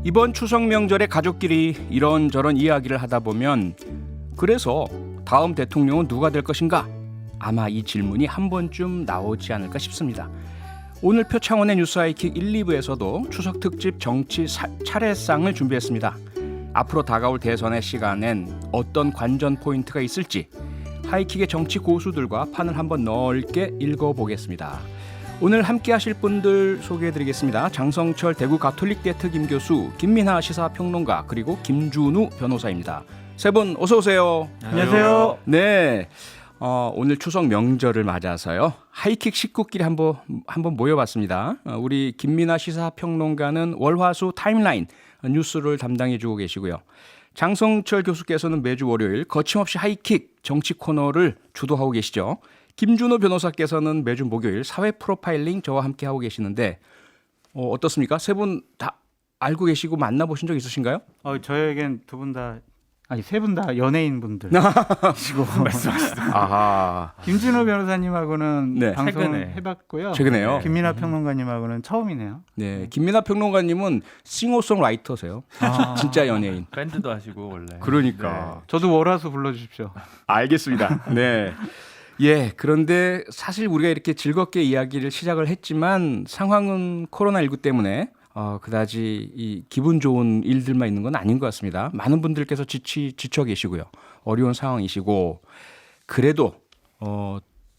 이번 추석 명절에 가족끼리 이런저런 이야기를 하다 보면 그래서 다음 대통령은 누가 될 것인가? 아마 이 질문이 한 번쯤 나오지 않을까 싶습니다. 오늘 표창원의 뉴스 하이킥 1, 2부에서도 추석 특집 정치 차례상을 준비했습니다. 앞으로 다가올 대선의 시간엔 어떤 관전 포인트가 있을지 하이킥의 정치 고수들과 판을 한번 넓게 읽어보겠습니다. 오늘 함께 하실 분들 소개해드리겠습니다. 장성철 대구 가톨릭대 특임 교수, 김민하 시사평론가, 그리고 김준우 변호사입니다. 세 분 어서 오세요. 안녕하세요. 네, 오늘 추석 명절을 맞아서요. 하이킥 식구끼리 한번 모여봤습니다. 우리 김민하 시사평론가는 월화수 타임라인 뉴스를 담당해주고 계시고요. 장성철 교수께서는 매주 월요일 거침없이 하이킥 정치 코너를 주도하고 계시죠. 김준호 변호사께서는 매주 목요일 사회 프로파일링 저와 함께 하고 계시는데 어떻습니까? 세 분 다 알고 계시고 만나보신 적 있으신가요? 저에겐 두 분 다, 아니 세 분 다 연예인 분들 시고 말씀하시죠. 아하. 김진호 변호사님하고는 네. 방송을 최근에. 해봤고요. 최근에요? 김민하 평론가님하고는 처음이네요. 네, 김민하 평론가님은 싱어송라이터세요. 진짜 연예인. 밴드도 하시고 원래. 그러니까. 저도 월화수 불러주십시오. 알겠습니다. 네. 예, 그런데 사실 우리가 이렇게 즐겁게 이야기를 시작을 했지만 상황은 코로나19 때문에 그다지 이 기분 좋은 일들만 있는 건 아닌 것 같습니다. 많은 분들께서 지쳐 계시고요. 어려운 상황이시고 그래도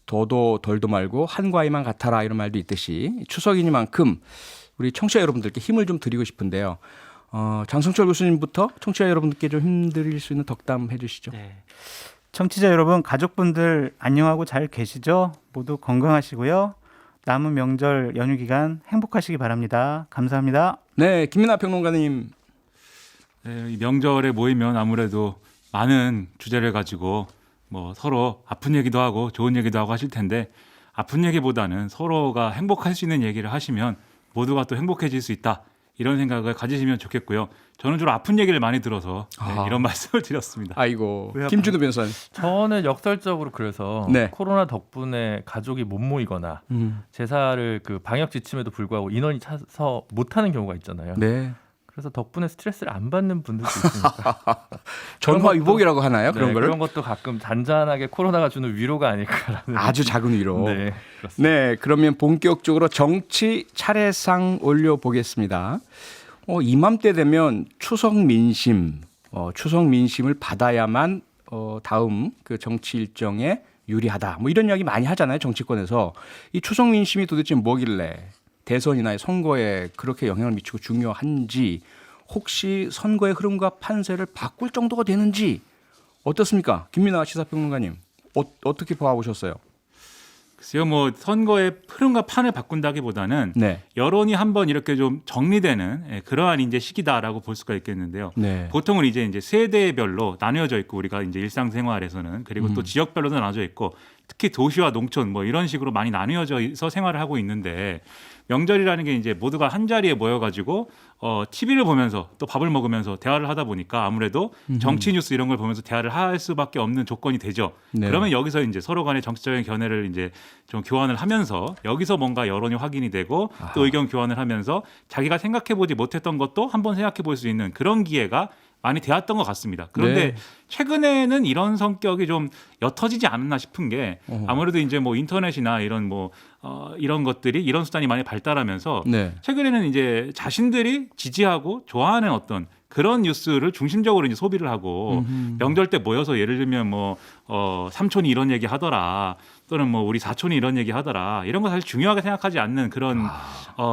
더도 덜도 말고 한과이만 같아라 이런 말도 있듯이 추석이니만큼 우리 청취자 여러분들께 힘을 좀 드리고 싶은데요. 장성철 교수님부터 청취자 여러분들께 좀 힘드릴 수 있는 덕담 해주시죠. 네. 청취자 여러분, 가족분들 안녕하고 잘 계시죠? 모두 건강하시고요. 남은 명절 연휴 기간 행복하시기 바랍니다. 감사합니다. 네, 김민하 평론가님. 네, 이 명절에 모이면 아무래도 많은 주제를 가지고 뭐 서로 아픈 얘기도 하고 좋은 얘기도 하고 하실 텐데 아픈 얘기보다는 서로가 행복할 수 있는 얘기를 하시면 모두가 또 행복해질 수 있다. 이런 생각을 가지시면 좋겠고요. 저는 주로 아픈 얘기를 많이 들어서 이런 말씀을 드렸습니다. 아이고, 왜 김준호 변호사님. 저는 역설적으로 그래서 네. 코로나 덕분에 가족이 못 모이거나 제사를 그 방역 지침에도 불구하고 인원이 차서 못하는 경우가 있잖아요. 네. 그래서 덕분에 스트레스를 안 받는 분들도 있으니까. 전화위복이라고 하나요? 그런 네, 거를? 그런 것도 가끔 잔잔하게 코로나가 주는 위로가 아닐까라는. 아주 작은 위로. 네, 그렇습니다. 네, 그러면 본격적으로 정치 차례상 올려보겠습니다. 이맘때 되면 추석 민심을 받아야만 다음 그 정치 일정에 유리하다. 뭐 이런 이야기 많이 하잖아요, 정치권에서. 이 추석 민심이 도대체 뭐길래 대선이나 선거에 그렇게 영향을 미치고 중요한지, 혹시 선거의 흐름과 판세를 바꿀 정도가 되는지 어떻습니까? 김민하 시사평론가님, 어떻게 봐보셨어요? 글쎄요, 뭐 선거의 흐름과 판을 바꾼다기보다는 네. 여론이 한번 이렇게 좀 정리되는 그러한 이제 시기다라고 볼 수가 있겠는데요. 네. 보통은 이제 세대별로 나뉘어져 있고 우리가 이제 일상생활에서는 그리고 또 지역별로도 나눠져 있고 특히 도시와 농촌 뭐 이런 식으로 많이 나뉘어져서 생활을 하고 있는데 명절이라는 게 이제 모두가 한 자리에 모여가지고 TV를 보면서 또 밥을 먹으면서 대화를 하다 보니까 아무래도 정치 뉴스 이런 걸 보면서 대화를 할 수밖에 없는 조건이 되죠. 네. 그러면 여기서 이제 서로 간의 정치적인 견해를 이제 좀 교환을 하면서 여기서 뭔가 여론이 확인이 되고 또 의견 교환을 하면서 자기가 생각해보지 못했던 것도 한번 생각해볼 수 있는 그런 기회가 많이 되었던 것 같습니다. 그런데 네. 최근에는 이런 성격이 좀 옅어지지 않았나 싶은 게 아무래도 이제 뭐 인터넷이나 이런 뭐 이런 것들이 이런 수단이 많이 발달하면서 네. 최근에는 이제 자신들이 지지하고 좋아하는 어떤 그런 뉴스를 중심적으로 이제 소비를 하고 명절 때 모여서 예를 들면 뭐 삼촌이 이런 얘기 하더라 또는 뭐 우리 사촌이 이런 얘기 하더라 이런 거 사실 중요하게 생각하지 않는 그런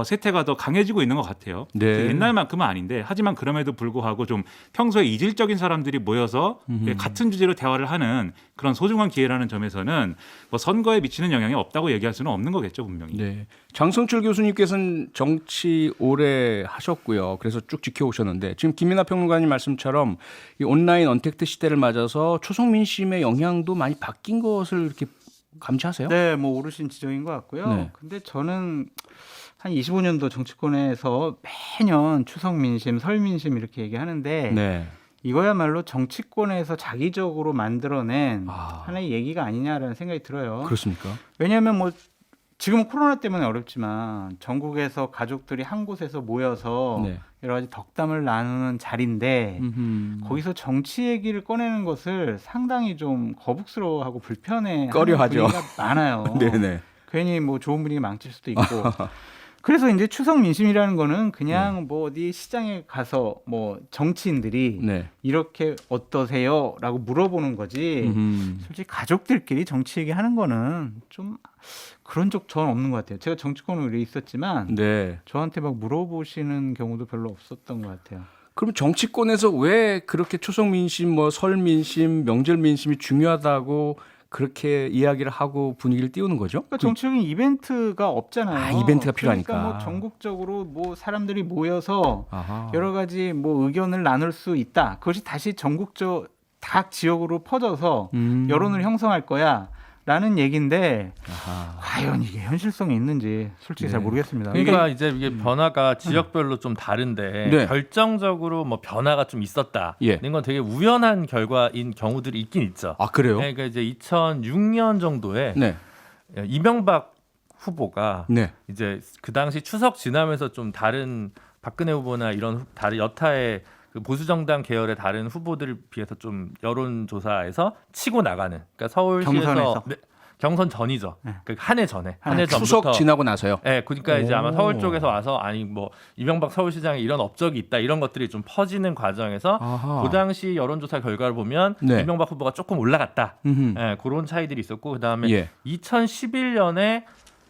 세태가 더 강해지고 있는 것 같아요. 네. 옛날만큼은 아닌데 하지만 그럼에도 불구하고 좀 평소에 이질적인 사람들이 모여서 같은 주제로 대화를 하는 그런 소중한 기회라는 점에서는 뭐 선거에 미치는 영향이 없다고 얘기할 수는 없는 거겠죠, 분명히. 네. 장성철 교수님께서는 정치 오래 하셨고요. 그래서 쭉 지켜오셨는데 지금 김민하 평론가님 말씀처럼 이 온라인 언택트 시대를 맞아서 추석 민심의 영향도 많이 바뀐 것을 이렇게 감지하세요? 네, 뭐 오르신 지적인 것 같고요. 네. 근데 저는 한 25년도 정치권에서 매년 추석 민심, 설 민심 이렇게 얘기하는데 네. 이거야말로 정치권에서 자기적으로 만들어낸 아. 하나의 얘기가 아니냐라는 생각이 들어요. 그렇습니까? 왜냐하면 뭐 지금은 코로나 때문에 어렵지만 전국에서 가족들이 한 곳에서 모여서 네. 여러 가지 덕담을 나누는 자리인데 거기서 정치 얘기를 꺼내는 것을 상당히 좀 거북스러워하고 불편해하는 꺼려하죠. 분위기가 많아요. 네네. 괜히 뭐 좋은 분위기 망칠 수도 있고. 그래서 이제 추석 민심이라는 거는 그냥 뭐 어디 시장에 가서 뭐 정치인들이 네. 이렇게 어떠세요?라고 물어보는 거지. 솔직히 가족들끼리 정치 얘기하는 거는 좀 그런 적 저는 없는 것 같아요. 제가 정치권에 있었지만 네. 저한테 막 물어보시는 경우도 별로 없었던 것 같아요. 그럼 정치권에서 왜 그렇게 추석 민심, 뭐 설 민심, 명절 민심이 중요하다고 그렇게 이야기를 하고 분위기를 띄우는 거죠? 그러니까 정치적인 이벤트가 없잖아요. 아, 이벤트가 필요하니까. 그러니까 뭐 전국적으로 뭐 사람들이 모여서 아하. 여러 가지 뭐 의견을 나눌 수 있다. 그것이 다시 각 지역으로 퍼져서 여론을 형성할 거야라는 얘기인데 아하. 과연 이게 현실성이 있는지 솔직히 잘 모르겠습니다. 그러니까 이제 이게 변화가 지역별로 좀 다른데 네. 결정적으로 뭐 변화가 좀 있었다. 예. 이런 건 되게 우연한 결과인 경우들이 있긴 있죠. 아, 그래요? 그러니까 이제 2006년 정도에 네. 이명박 후보가 네. 이제 그 당시 추석 지나면서 좀 다른 박근혜 후보나 이런 다른 여타의 그 보수 정당 계열의 다른 후보들을 비해서 좀 여론조사에서 치고 나가는. 그러니까 서울시에서 경선에서? 네, 경선 전이죠. 네. 그 한 해 전에 한 해 전부터 추석 지나고 나서요. 네, 그러니까 이제 아마 오. 서울 쪽에서 와서 아니 뭐 이명박 서울시장에 이런 업적이 있다 이런 것들이 좀 퍼지는 과정에서 아하. 그 당시 여론조사 결과를 보면 네. 이명박 후보가 조금 올라갔다. 음흠. 예, 그런 차이들이 있었고 그다음에 예. 2011년에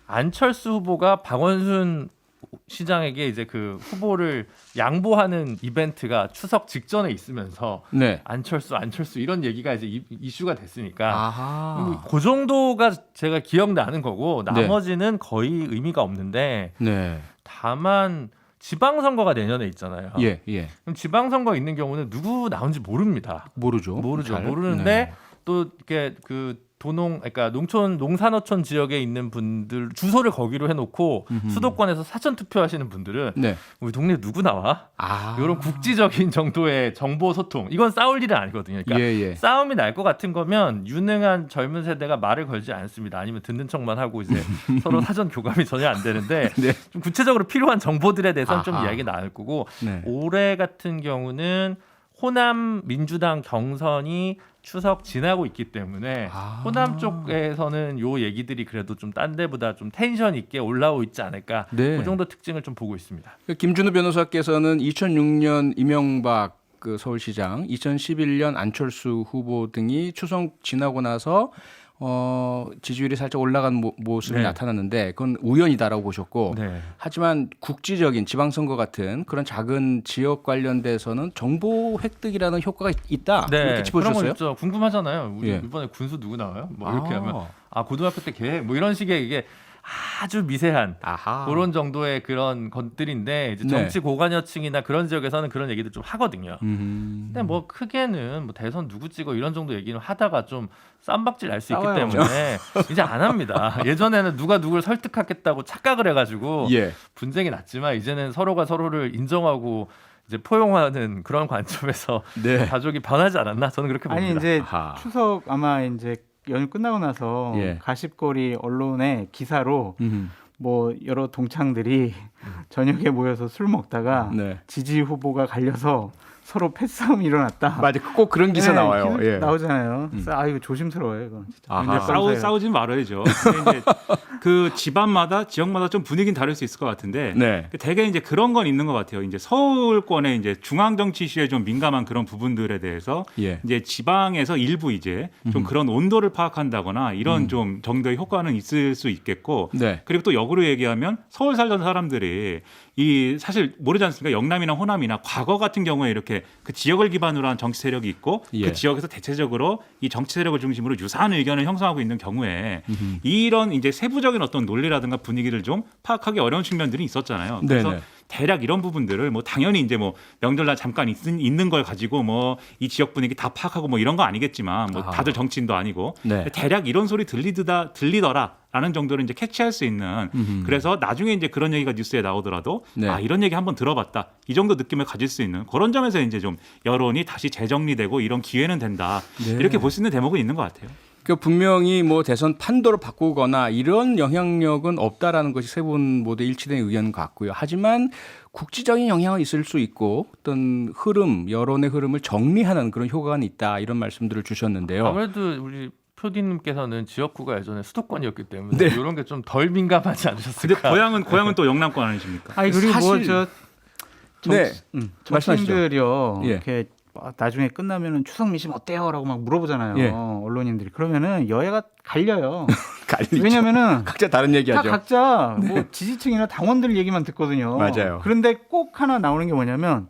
안철수 후보가 박원순 시장에게 이제 그 후보를 양보하는 이벤트가 추석 직전에 있으면서 네. 안철수 이런 얘기가 이제 이슈가 됐으니까 아하. 그 정도가 제가 기억나는 거고 네. 나머지는 거의 의미가 없는데 네. 다만 지방선거가 내년에 있잖아요. 예, 예. 그럼 지방선거 있는 경우는 누구 나온지 모릅니다. 모르죠. 잘. 모르는데 네. 또 이렇게 그 그러니까 농산어촌 지역에 있는 분들 주소를 거기로 해놓고 수도권에서 사전 투표하시는 분들은 네. 우리 동네 누구 나와? 아. 이런 국지적인 정도의 정보 소통 이건 싸울 일은 아니거든요. 그러니까 예, 예. 싸움이 날 것 같은 거면 유능한 젊은 세대가 말을 걸지 않습니다. 아니면 듣는 척만 하고 이제 서로 사전 교감이 전혀 안 되는데 네. 좀 구체적으로 필요한 정보들에 대해서는 좀 아하. 이야기 나눌 거고 네. 올해 같은 경우는 호남 민주당 경선이 추석 지나고 있기 때문에 아. 호남 쪽에서는 요 얘기들이 그래도 좀 딴 데보다 좀 텐션 있게 올라오고 있지 않을까. 네. 그 정도 특징을 좀 보고 있습니다. 김준우 변호사께서는 2006년 이명박 그 서울시장, 2011년 안철수 후보 등이 추석 지나고 나서 지지율이 살짝 올라간 모습이 네. 나타났는데 그건 우연이다라고 보셨고 네. 하지만 국지적인 지방선거 같은 그런 작은 지역 관련돼서는 정보 획득이라는 효과가 있다 이렇게 그런 거 짚어주셨어요? 있죠. 궁금하잖아요. 우리 예. 이번에 군수 누구 나와요? 뭐 이렇게 아. 하면 고등학교 때 계획 뭐 이런 식의 이게 아주 미세한 아하. 그런 정도의 그런 것들인데 이제 네. 정치 고관여층이나 그런 지역에서는 그런 얘기들 좀 하거든요. 근데 뭐 크게는 뭐 대선 누구 찍어 이런 정도 얘기는 하다가 좀 쌈박질 날 수 있기 싸워요. 때문에 이제 안 합니다. 예전에는 누가 누구를 설득하겠다고 착각을 해가지고 예. 분쟁이 났지만 이제는 서로가 서로를 인정하고 이제 포용하는 그런 관점에서 네. 가족이 변하지 않았나 저는 그렇게 봅니다. 아니 이제 아하. 추석 아마 이제 연휴 끝나고 나서 예. 가십거리 언론의 기사로 음. 뭐 여러 동창들이 저녁에 모여서 술 먹다가 네. 지지 후보가 갈려서 서로 패싸움이 일어났다. 맞아, 꼭 그런 기사 네, 나와요. 기사 예. 나오잖아요. 그래서 이거 조심스러워요, 이건 진짜. 아하. 굉장히 깜짝이야. 싸우지 말아야죠. 근데 이제 그 집안마다 지역마다 좀 분위기는 다를 수 있을 것 같은데 네. 되게 이제 그런 건 있는 것 같아요. 이제 서울권의 이제 중앙 정치 이슈에 좀 민감한 그런 부분들에 대해서 예. 이제 지방에서 일부 이제 좀 그런 온도를 파악한다거나 이런 좀 정도의 효과는 있을 수 있겠고 네. 그리고 또 역으로 얘기하면 서울 살던 사람들이 이 사실 모르지 않습니까? 영남이나 호남이나 과거 같은 경우에 이렇게 그 지역을 기반으로 한 정치 세력이 있고 예. 그 지역에서 대체적으로 이 정치 세력을 중심으로 유사한 의견을 형성하고 있는 경우에 이런 이제 세부적인 어떤 논리라든가 분위기를 좀 파악하기 어려운 측면들이 있었잖아요. 그래서 네네. 대략 이런 부분들을 뭐 당연히 이제 뭐 명절날 잠깐 있는 걸 가지고 뭐 이 지역 분위기 다 파악하고 뭐 이런 거 아니겠지만 뭐 아하. 다들 정치인도 아니고 네. 대략 이런 소리 들리더라라는 정도를 이제 캐치할 수 있는 그래서 나중에 이제 그런 얘기가 뉴스에 나오더라도 네. 이런 얘기 한번 들어봤다 이 정도 느낌을 가질 수 있는 그런 점에서 이제 좀 여론이 다시 재정리되고 이런 기회는 된다 네. 이렇게 볼 수 있는 대목은 있는 것 같아요. 그 분명히 뭐 대선 판도를 바꾸거나 이런 영향력은 없다라는 것이 세 분 모두 일치된 의견 같고요. 하지만 국지적인 영향은 있을 수 있고 어떤 흐름, 여론의 흐름을 정리하는 그런 효과는 있다 이런 말씀들을 주셨는데요. 아무래도 우리 표디님께서는 지역구가 예전에 수도권이었기 때문에 네. 이런 게 좀 덜 민감하지 근데 않으셨을까? 고향은 또 영남권 아니십니까? 아니 그리고 사실- 뭐저 네. 정치인들이요 예. 이렇게 나중에 끝나면은 추석 민심 어때요?라고 막 물어보잖아요. 예. 언론인들이 그러면은 여야가 갈려요. 갈리죠. 왜냐면은 각자 다른 다 얘기하죠. 각자 뭐 지지층이나 당원들 얘기만 듣거든요. 맞아요. 그런데 꼭 하나 나오는 게 뭐냐면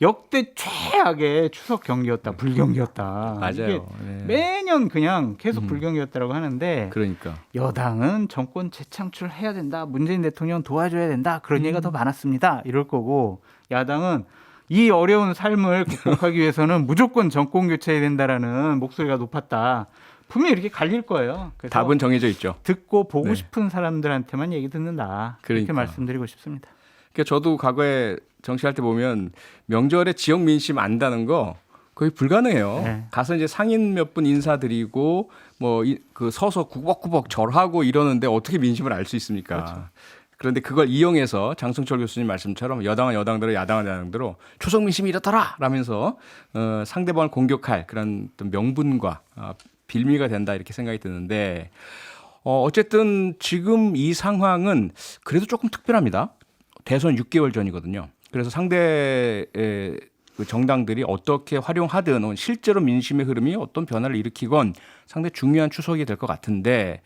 역대 최악의 추석 경기였다, 불경기였다. 이게 맞아요. 네. 매년 그냥 계속 불경기였다라고 하는데 그러니까. 여당은 정권 재창출해야 된다, 문재인 대통령 도와줘야 된다 그런 얘기가 더 많았습니다. 이럴 거고 야당은 이 어려운 삶을 극복하기 위해서는 무조건 정권 교체해야 된다라는 목소리가 높았다. 분명히 이렇게 갈릴 거예요. 그래서 답은 정해져 있죠. 듣고 보고 네. 싶은 사람들한테만 얘기 듣는다. 그러니까. 이렇게 말씀드리고 싶습니다. 그러니까 저도 과거에 정치할 때 보면 명절에 지역 민심 안다는 거 거의 불가능해요. 네. 가서 이제 상인 몇 분 인사드리고 뭐 그 서서 구벅구벅 절하고 이러는데 어떻게 민심을 알 수 있습니까? 그렇죠. 그런데 그걸 이용해서 장승철 교수님 말씀처럼 여당은 여당대로 야당은 야당대로 초석 민심이 이렇더라 라면서 상대방을 공격할 그런 어떤 명분과 빌미가 된다 이렇게 생각이 드는데 어쨌든 지금 이 상황은 그래도 조금 특별합니다. 대선 6개월 전이거든요. 그래서 상대의 그 정당들이 어떻게 활용하든 실제로 민심의 흐름이 어떤 변화를 일으키건 상당히 중요한 추석이 될 것 같은데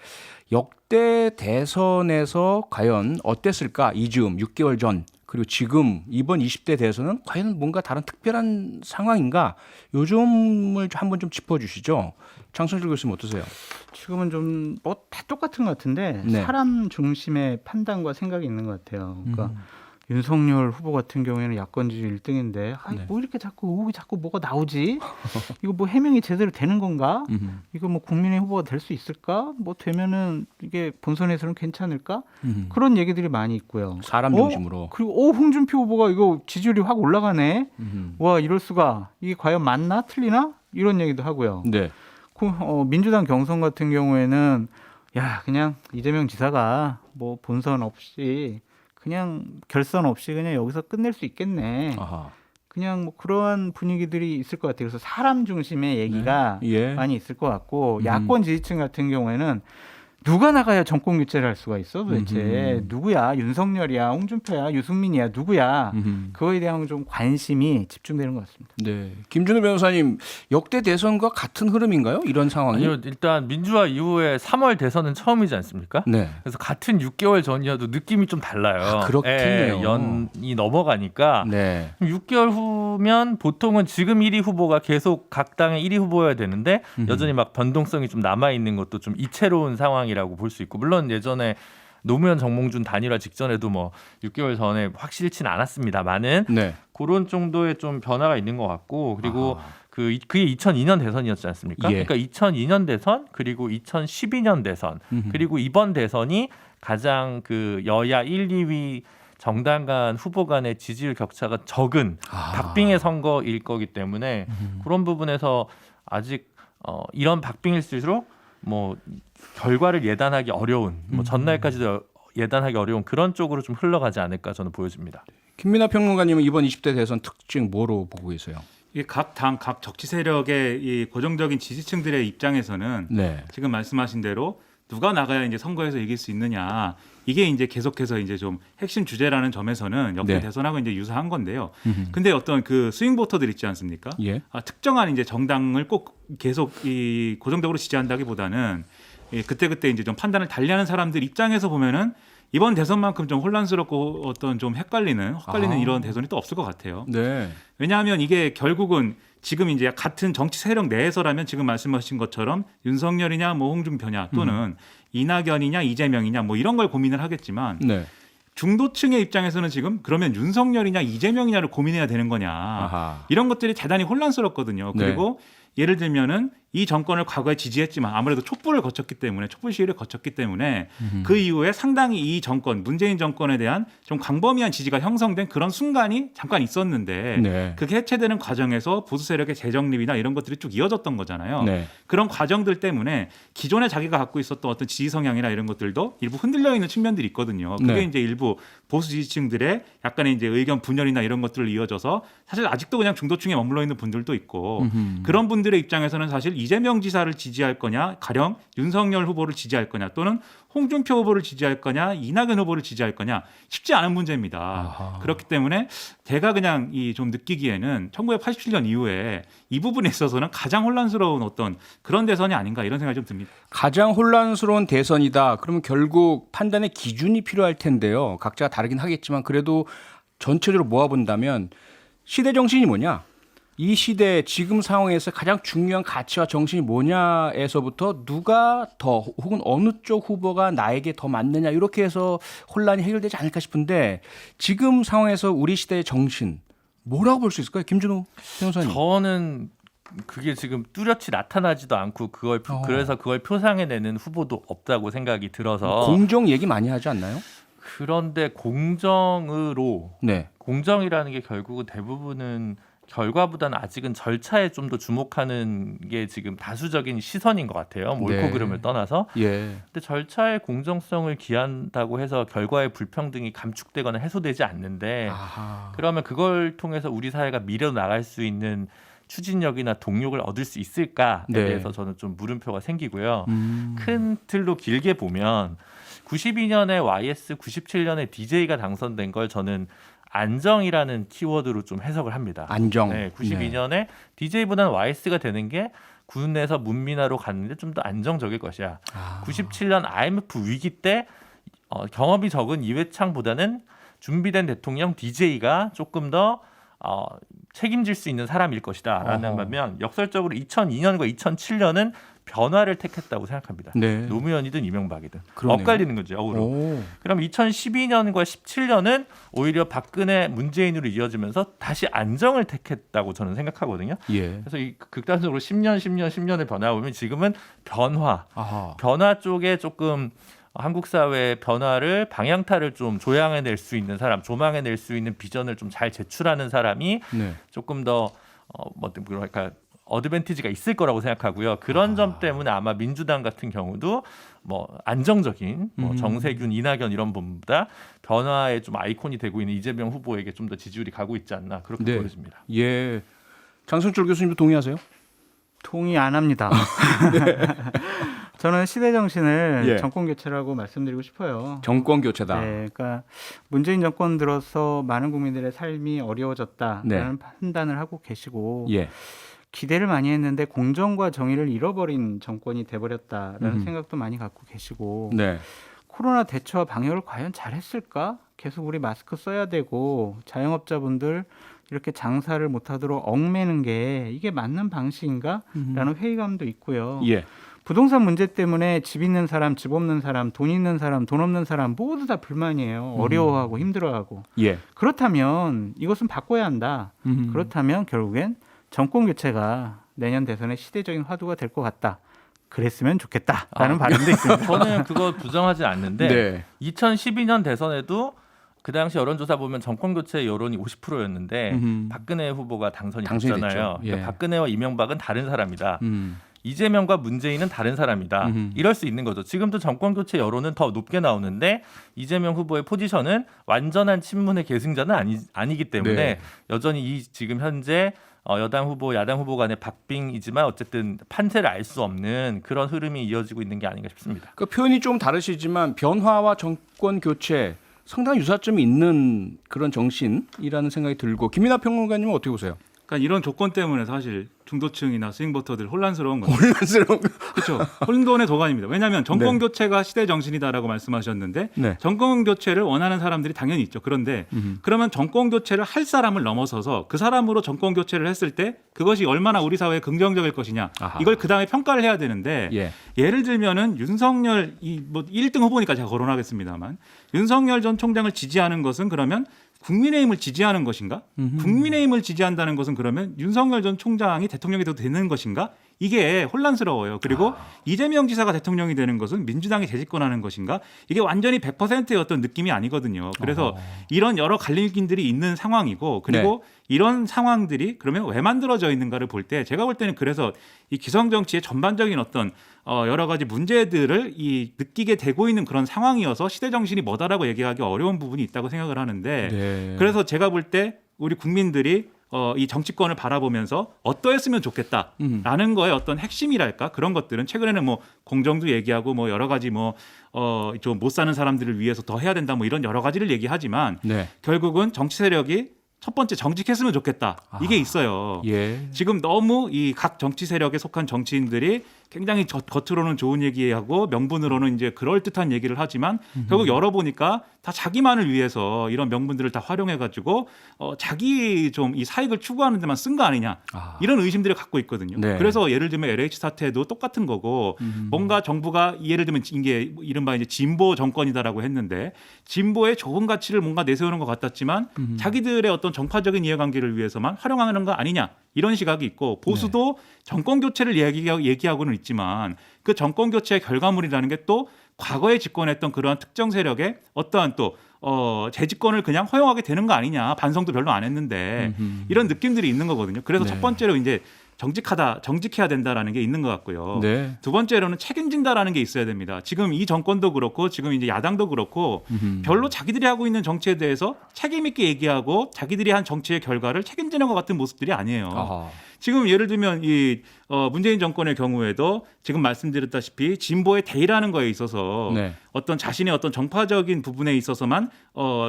역대 대선에서 과연 어땠을까? 이즈음 6개월 전 그리고 지금 이번 20대 대선은 과연 뭔가 다른 특별한 상황인가? 요즘을 한번 좀 짚어주시죠. 장성철 교수님 어떠세요? 지금은 좀 뭐 다 똑같은 것 같은데 네. 사람 중심의 판단과 생각이 있는 것 같아요. 그러니까 윤석열 후보 같은 경우에는 야권 지지율 1등인데 네. 뭐 이렇게 자꾸 뭐가 나오지? 이거 뭐 해명이 제대로 되는 건가? 이거 뭐 국민의 후보가 될 수 있을까? 뭐 되면은 이게 본선에서는 괜찮을까? 그런 얘기들이 많이 있고요. 사람 중심으로. 그리고 홍준표 후보가 이거 지지율이 확 올라가네. 와 이럴 수가. 이게 과연 맞나 틀리나? 이런 얘기도 하고요. 네. 민주당 경선 같은 경우에는 야 그냥 이재명 지사가 뭐 본선 없이 그냥 결선 없이 그냥 여기서 끝낼 수 있겠네. 아하. 그냥 뭐 그러한 분위기들이 있을 것 같아요. 그래서 사람 중심의 얘기가 예. 많이 있을 것 같고 야권 지지층 같은 경우에는 누가 나가야 정권 교체를 할 수가 있어 도대체 누구야? 윤석열이야, 홍준표야, 유승민이야, 누구야? 그거에 대한 좀 관심이 집중되는 것 같습니다. 네. 김준우 변호사님 역대 대선과 같은 흐름인가요? 이런 상황이? 아니요, 일단 민주화 이후에 3월 대선은 처음이지 않습니까? 네. 그래서 같은 6개월 전이어도 느낌이 좀 달라요. 아, 그렇겠네요. 예, 연이 넘어가니까 네. 6개월 후면 보통은 지금 1위 후보가 계속 각 당의 1위 후보여야 되는데 여전히 막 변동성이 좀 남아 있는 것도 좀 이채로운 상황이라고 볼 수 있고 물론 예전에 노무현 정몽준 단일화 직전에도 뭐 6개월 전에 확실치는 않았습니다만은 네. 그런 정도의 좀 변화가 있는 것 같고 그리고 아하. 그게 2002년 대선이었지 않습니까? 예. 그러니까 2002년 대선 그리고 2012년 대선 그리고 이번 대선이 가장 그 여야 1, 2위 정당 간 후보 간의 지지율 격차가 적은 박빙의 선거일 거기 때문에 그런 부분에서 아직 이런 박빙일수록 뭐 결과를 예단하기 어려운 뭐 전날까지도 예단하기 어려운 그런 쪽으로 좀 흘러가지 않을까 저는 보여집니다. 김민하 평론가님은 이번 20대 대선 특징 뭐로 보고 계세요? 이 각 당, 각 정치 세력의 이 고정적인 지지층들의 입장에서는 네. 지금 말씀하신 대로 누가 나가야 이제 선거에서 이길 수 있느냐 이게 이제 계속해서 이제 좀 핵심 주제라는 점에서는 역대 네. 대선하고 이제 유사한 건데요. 근데 어떤 그 스윙 보터들 있지 않습니까? 예. 특정한 이제 정당을 꼭 계속 이 고정적으로 지지한다기보다는 그때 이제 좀 판단을 달리하는 사람들 입장에서 보면은 이번 대선만큼 좀 혼란스럽고 어떤 좀 헷갈리는 이런 대선이 또 없을 것 같아요. 네. 왜냐하면 이게 결국은 지금 이제 같은 정치 세력 내에서라면 지금 말씀하신 것처럼 윤석열이냐 뭐 홍준표냐 또는 이낙연이냐 이재명이냐 뭐 이런 걸 고민을 하겠지만 네. 중도층의 입장에서는 지금 그러면 윤석열이냐 이재명이냐를 고민해야 되는 거냐 아하. 이런 것들이 대단히 혼란스럽거든요. 네. 그리고 예를 들면은 이 정권을 과거에 지지했지만 아무래도 촛불을 거쳤기 때문에 촛불 시위를 거쳤기 때문에 그 이후에 상당히 이 정권 문재인 정권에 대한 좀 광범위한 지지가 형성된 그런 순간이 잠깐 있었는데 네. 그게 해체되는 과정에서 보수 세력의 재정립이나 이런 것들이 쭉 이어졌던 거잖아요. 네. 그런 과정들 때문에 기존에 자기가 갖고 있었던 어떤 지지 성향이나 이런 것들도 일부 흔들려 있는 측면들이 있거든요. 그게 네. 이제 일부 보수 지지층들의 약간의 이제 의견 분열이나 이런 것들을 이어져서 사실 아직도 그냥 중도층에 머물러 있는 분들도 있고 그런 분들의 입장에서는 사실 이재명 지사를 지지할 거냐, 가령 윤석열 후보를 지지할 거냐, 또는 홍준표 후보를 지지할 거냐, 이낙연 후보를 지지할 거냐 쉽지 않은 문제입니다. 아하. 그렇기 때문에 제가 그냥 이 좀 느끼기에는 1987년 이후에 이 부분에 있어서는 가장 혼란스러운 어떤 그런 대선이 아닌가 이런 생각이 좀 듭니다. 가장 혼란스러운 대선이다. 그러면 결국 판단의 기준이 필요할 텐데요. 각자가 다르긴 하겠지만 그래도 전체적으로 모아본다면 시대 정신이 뭐냐? 이 시대 지금 상황에서 가장 중요한 가치와 정신이 뭐냐에서부터 누가 더 혹은 어느 쪽 후보가 나에게 더 맞느냐 이렇게 해서 혼란이 해결되지 않을까 싶은데 지금 상황에서 우리 시대의 정신 뭐라고 볼 수 있을까요? 김준호 변호사님. 저는 그게 지금 뚜렷이 나타나지도 않고 그래서 그걸 표상해내는 후보도 없다고 생각이 들어서 공정 얘기 많이 하지 않나요? 그런데 공정으로 네. 공정이라는 게 결국은 대부분은 결과보다는 아직은 절차에 좀 더 주목하는 게 지금 다수적인 시선인 것 같아요. 옳고 네. 그름을 떠나서. 예. 근데 절차의 공정성을 기한다고 해서 결과의 불평등이 감축되거나 해소되지 않는데 아하. 그러면 그걸 통해서 우리 사회가 밀어 나갈 수 있는 추진력이나 동력을 얻을 수 있을까에 네. 대해서 저는 좀 물음표가 생기고요. 음. 큰 틀로 길게 보면 92년에 YS, 97년에 DJ가 당선된 걸 저는 안정이라는 키워드로 좀 해석을 합니다. 안정. 네, 92년에 DJ보다는 YS가 되는 게 군에서 문민화로 갔는데 좀 더 안정적일 것이야. 아. 97년 IMF 위기 때 경험이 적은 이회창보다는 준비된 대통령 DJ가 조금 더 책임질 수 있는 사람일 것이다라는 반면 역설적으로 2002년과 2007년은 변화를 택했다고 생각합니다. 네. 노무현이든 이명박이든 그러네요. 엇갈리는 거죠. 역으로. 오. 그럼 2012년과 17년은 오히려 박근혜 문재인으로 이어지면서 다시 안정을 택했다고 저는 생각하거든요. 예. 그래서 이 극단적으로 10년의 변화 보면 지금은 변화 아하. 쪽에 조금 한국 사회의 변화를 방향타를 좀 조향해낼 수 있는 사람, 조망해낼 수 있는 비전을 좀 잘 제출하는 사람이 네. 조금 더 뭐랄까 어드밴티지가 있을 거라고 생각하고요. 그런 점 때문에 아마 민주당 같은 경우도 뭐 안정적인 정세균, 이낙연 이런 분보다 변화의 좀 아이콘이 되고 있는 이재명 후보에게 좀 더 지지율이 가고 있지 않나 그렇게 네. 보여집니다. 예. 장성철 교수님도 동의하세요? 동의 안 합니다. 저는 시대 정신을 예. 정권 교체라고 말씀드리고 싶어요. 정권 교체다. 네, 그러니까 문재인 정권 들어서 많은 국민들의 삶이 어려워졌다라는 네. 판단을 하고 계시고 예. 기대를 많이 했는데 공정과 정의를 잃어버린 정권이 돼버렸다라는 생각도 많이 갖고 계시고 네. 코로나 대처와 방역을 과연 잘했을까? 계속 우리 마스크 써야 되고 자영업자분들 이렇게 장사를 못하도록 얽매는 게 이게 맞는 방식인가? 라는 회의감도 있고요. 예. 부동산 문제 때문에 집 있는 사람, 집 없는 사람, 돈 있는 사람, 돈 없는 사람 모두 다 불만이에요. 어려워하고 힘들어하고. 예. 그렇다면 이것은 바꿔야 한다. 그렇다면 결국엔 정권 교체가 내년 대선의 시대적인 화두가 될 것 같다. 그랬으면 좋겠다라는 바람도 있습니다. 저는 그거 부정하지 않는데 네. 2012년 대선에도 그 당시 여론조사 보면 정권 교체 여론이 50%였는데 박근혜 후보가 당선이 당선이 됐잖아요. 됐죠. 예. 그러니까 박근혜와 이명박은 다른 사람이다. 음. 이재명과 문재인은 다른 사람이다. 이럴 수 있는 거죠. 지금도 정권 교체 여론은 더 높게 나오는데 이재명 후보의 포지션은 완전한 친문의 계승자는 아니기 때문에 네. 여전히 이 지금 현재 여당 후보, 야당 후보 간의 박빙이지만 어쨌든 판세를 알 수 없는 그런 흐름이 이어지고 있는 게 아닌가 싶습니다. 그 표현이 좀 다르시지만 변화와 정권 교체 상당히 유사점이 있는 그런 정신이라는 생각이 들고 김민하 평론가님은 어떻게 보세요? 그러니까 이런 조건 때문에 사실 중도층이나 스윙보터들 혼란스러운 거죠. 혼란스러운. 그렇죠. 혼돈의 도가니입니다. 왜냐하면 정권 네. 교체가 시대 정신이다라고 말씀하셨는데 네. 정권 교체를 원하는 사람들이 당연히 있죠. 그런데 그러면 정권 교체를 할 사람을 넘어서서 그 사람으로 정권 교체를 했을 때 그것이 얼마나 우리 사회에 긍정적일 것이냐 아하. 이걸 그 다음에 평가를 해야 되는데 예. 예를 들면은 윤석열 뭐 1등 후보니까 제가 거론하겠습니다만 윤석열 전 총장을 지지하는 것은 그러면 국민의힘을 지지하는 것인가? 국민의힘을 지지한다는 것은 그러면 윤석열 전 총장이 대통령이 돼도 되는 것인가? 이게 혼란스러워요. 그리고 이재명 지사가 대통령이 되는 것은 민주당이 재집권하는 것인가? 이게 완전히 100%의 어떤 느낌이 아니거든요. 그래서 이런 여러 갈림길들이 있는 상황이고 그리고 이런 상황들이 그러면 왜 만들어져 있는가를 볼 때 제가 볼 때는 그래서 이 기성 정치의 전반적인 어떤 여러 가지 문제들을 느끼게 되고 있는 그런 상황이어서 시대 정신이 뭐다라고 얘기하기 어려운 부분이 있다고 생각을 하는데 네. 그래서 제가 볼 때 우리 국민들이 이 정치권을 바라보면서 어떠했으면 좋겠다라는 거에 어떤 핵심이랄까 그런 것들은 최근에는 뭐 공정도 얘기하고 뭐 여러 가지 뭐 좀 못 사는 사람들을 위해서 더 해야 된다 뭐 이런 여러 가지를 얘기하지만 네. 결국은 정치 세력이 첫 번째 정직했으면 좋겠다 이게 있어요. 예. 지금 너무 이 각 정치 세력에 속한 정치인들이 굉장히 겉으로는 좋은 얘기하고 명분으로는 이제 그럴듯한 얘기를 하지만 결국 열어보니까 다 자기만을 위해서 이런 명분들을 다 활용해가지고 자기 좀 이 사익을 추구하는 데만 쓴 거 아니냐 이런 의심들을 갖고 있거든요. 네. 그래서 예를 들면 LH 사태도 똑같은 거고 뭔가 정부가 예를 들면 이게 이른바 이제 진보 정권이다라고 했는데 진보의 좋은 가치를 뭔가 내세우는 것 같았지만 자기들의 어떤 정파적인 이해관계를 위해서만 활용하는 거 아니냐 이런 시각이 있고 보수도 정권 교체를 얘기하고는 있지만 그 정권 교체의 결과물이라는 게 또 과거에 집권했던 그러한 특정 세력의 어떠한 또 재집권을 그냥 허용하게 되는 거 아니냐 반성도 별로 안 했는데 이런 느낌들이 있는 거거든요. 그래서 첫 번째로 이제 정직해야 된다라는 게 있는 것 같고요. 네. 두 번째로는 책임진다라는 게 있어야 됩니다. 지금 이 정권도 그렇고 지금 이제 야당도 그렇고 별로 자기들이 하고 있는 정치에 대해서 책임 있게 얘기하고 자기들이 한 정치의 결과를 책임지는 것 같은 모습들이 아니에요. 아하. 지금 예를 들면 이 문재인 정권의 경우에도 지금 말씀드렸다시피 진보의 대의라는 거에 있어서 네. 어떤 자신의 어떤 정파적인 부분에 있어서만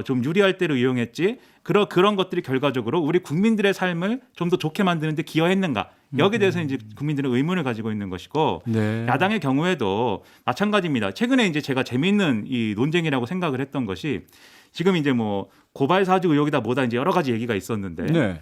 좀 유리할 대로 이용했지 그런 것들이 결과적으로 우리 국민들의 삶을 좀 더 좋게 만드는 데 기여했는가 여기에 대해서 이제 국민들은 의문을 가지고 있는 것이고 네. 야당의 경우에도 마찬가지입니다. 최근에 이제 제가 재미있는 이 논쟁이라고 생각을 했던 것이 지금 이제 뭐 고발 사주 의혹이다 뭐다 이제 여러 가지 얘기가 있었는데 네.